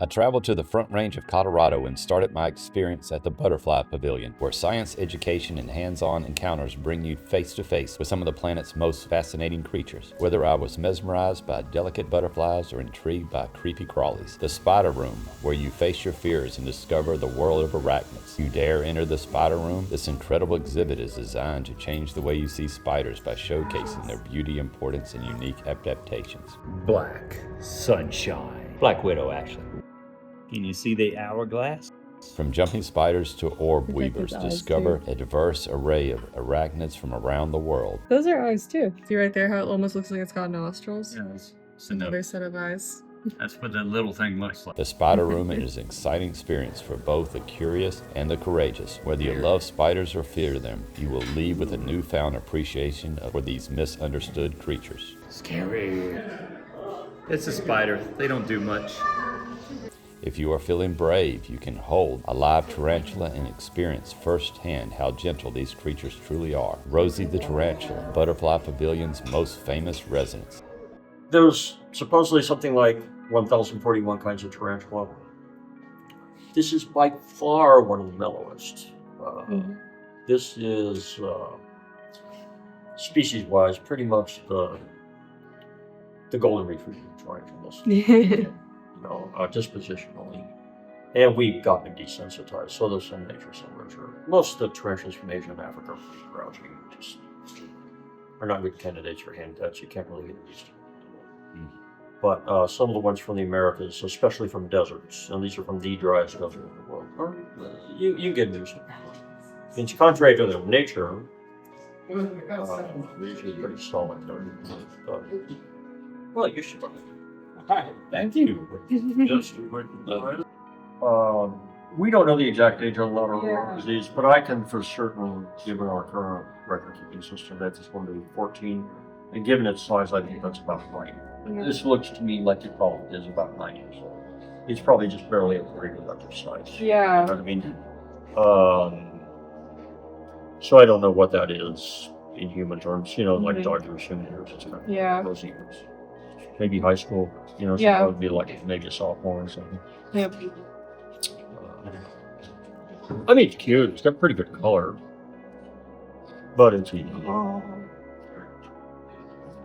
I traveled to the Front Range of Colorado and started my experience at the Butterfly Pavilion, where science education and hands-on encounters bring you face-to-face with some of the planet's most fascinating creatures. Whether I was mesmerized by delicate butterflies or intrigued by creepy crawlies, the Spider Room, where you face your fears and discover the world of arachnids. You dare enter the Spider Room? This incredible exhibit is designed to change the way you see spiders by showcasing their beauty, importance, and unique adaptations. Black Sunshine. Black Widow, actually. Can you see the hourglass? From jumping spiders to orb Protected weavers, eyes, discover too. a diverse array of arachnids from around the world. Those are eyes too. See right there how it almost looks like it's got nostrils? Yeah, it's Another set of eyes. that's what that little thing looks like. The Spider Room is an exciting experience for both the curious and the courageous. Whether you love spiders or fear them, you will leave with a newfound appreciation for these misunderstood creatures. Scary. It's a spider. They don't do much. If you are feeling brave, you can hold a live tarantula and experience firsthand how gentle these creatures truly are. Rosie the Tarantula, Butterfly Pavilion's most famous residence. There's supposedly something like 1,041 kinds of tarantula. This is by far one of the mellowest. This is, species-wise, pretty much the golden retriever tarantulas. Dispositionally. And we've gotten desensitized, so there's some nature literature. Most of the tarantulas from Asia and Africa are pretty grouchy. Just are not good candidates for hand pets. You can't really get used to them. But some of the ones from the Americas, especially from deserts, and these are from the driest desert in the world, you get used to them. It's contrary to their nature. They're usually pretty solitary. Well, you should. Hi, thank you. We don't know the exact age of a lot of the disease, but I can for certain, given our current record-keeping system, that it's going to be 14. And given its size, I think that's about right. This looks to me like it probably is about 9 years old. It's probably just barely a reproductive size. Yeah. You know what I mean? So I don't know what that is in human terms, like dog years, human years, it's kind of Yeah. those years. Maybe high school, so Yeah. that would be like maybe a sophomore or something. Yep. I mean, it's cute. It's got pretty good color, but it's Oh.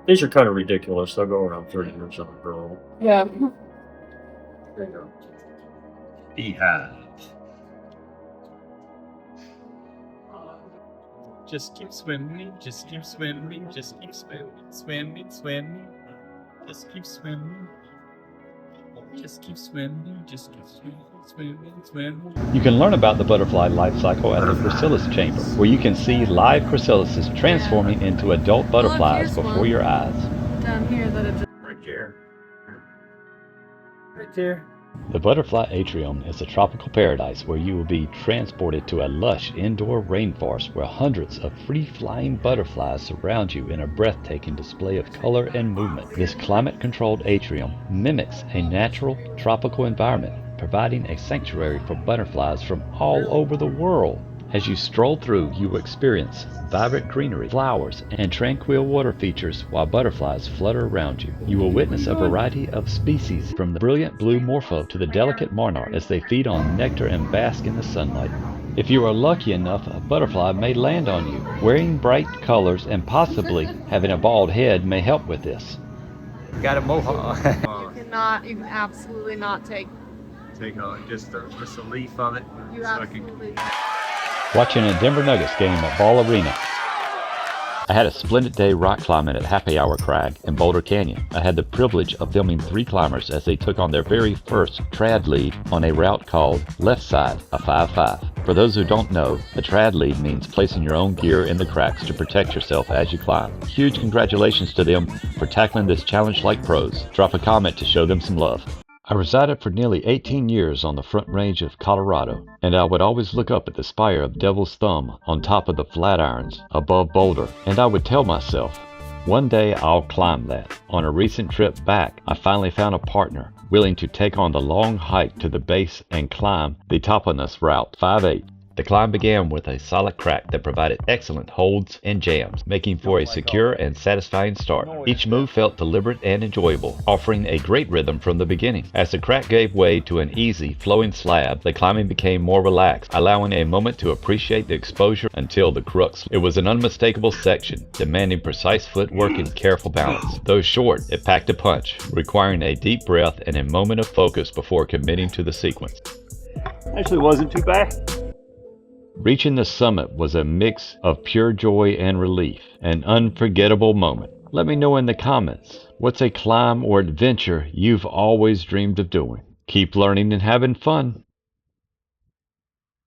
These are kind of ridiculous. They'll go around 30 years on a girl. Yeah. There you go. Beehive. Just keep swimming, just keep swimming, just keep swimming, swimming. Just keep swimming. Just keep swimming, just keep swimming. You can learn about the butterfly life cycle at the chrysalis chamber, where you can see live chrysalises transforming into adult butterflies here's before one. your eyes. Down here that it Right there. Right there. The Butterfly Atrium is a tropical paradise where you will be transported to a lush indoor rainforest where hundreds of free-flying butterflies surround you in a breathtaking display of color and movement. This climate-controlled atrium mimics a natural tropical environment, providing a sanctuary for butterflies from all over the world. As you stroll through, you will experience vibrant greenery, flowers, and tranquil water features while butterflies flutter around you. You will witness a variety of species, from the brilliant blue morpho to the delicate monarch, as they feed on nectar and bask in the sunlight. If you are lucky enough, a butterfly may land on you. Wearing bright colors and possibly having a bald head may help with this. Got a mohawk. you can absolutely not take. Take just a leaf of it. You so I absolutely. Watching a Denver Nuggets game at Ball Arena. I had a splendid day rock climbing at Happy Hour Crag in Boulder Canyon. I had the privilege of filming 3 climbers as they took on their very first trad lead on a route called Left Side, a 5-5. For those who don't know, a trad lead means placing your own gear in the cracks to protect yourself as you climb. Huge congratulations to them for tackling this challenge like pros. Drop a comment to show them some love. I resided for nearly 18 years on the Front Range of Colorado, and I would always look up at the spire of Devil's Thumb on top of the Flatirons above Boulder, and I would tell myself, one day I'll climb that. On a recent trip back, I finally found a partner willing to take on the long hike to the base and climb the Topanus Route 5-8. The climb began with a solid crack that provided excellent holds and jams, making for a secure and satisfying start. Each move felt deliberate and enjoyable, offering a great rhythm from the beginning. As the crack gave way to an easy, flowing slab, the climbing became more relaxed, allowing a moment to appreciate the exposure until the crux. It was an unmistakable section, demanding precise footwork and careful balance. Though short, it packed a punch, requiring a deep breath and a moment of focus before committing to the sequence. Actually wasn't too bad. Reaching the summit was a mix of pure joy and relief, an unforgettable moment. Let me know in the comments, what's a climb or adventure you've always dreamed of doing? Keep learning and having fun.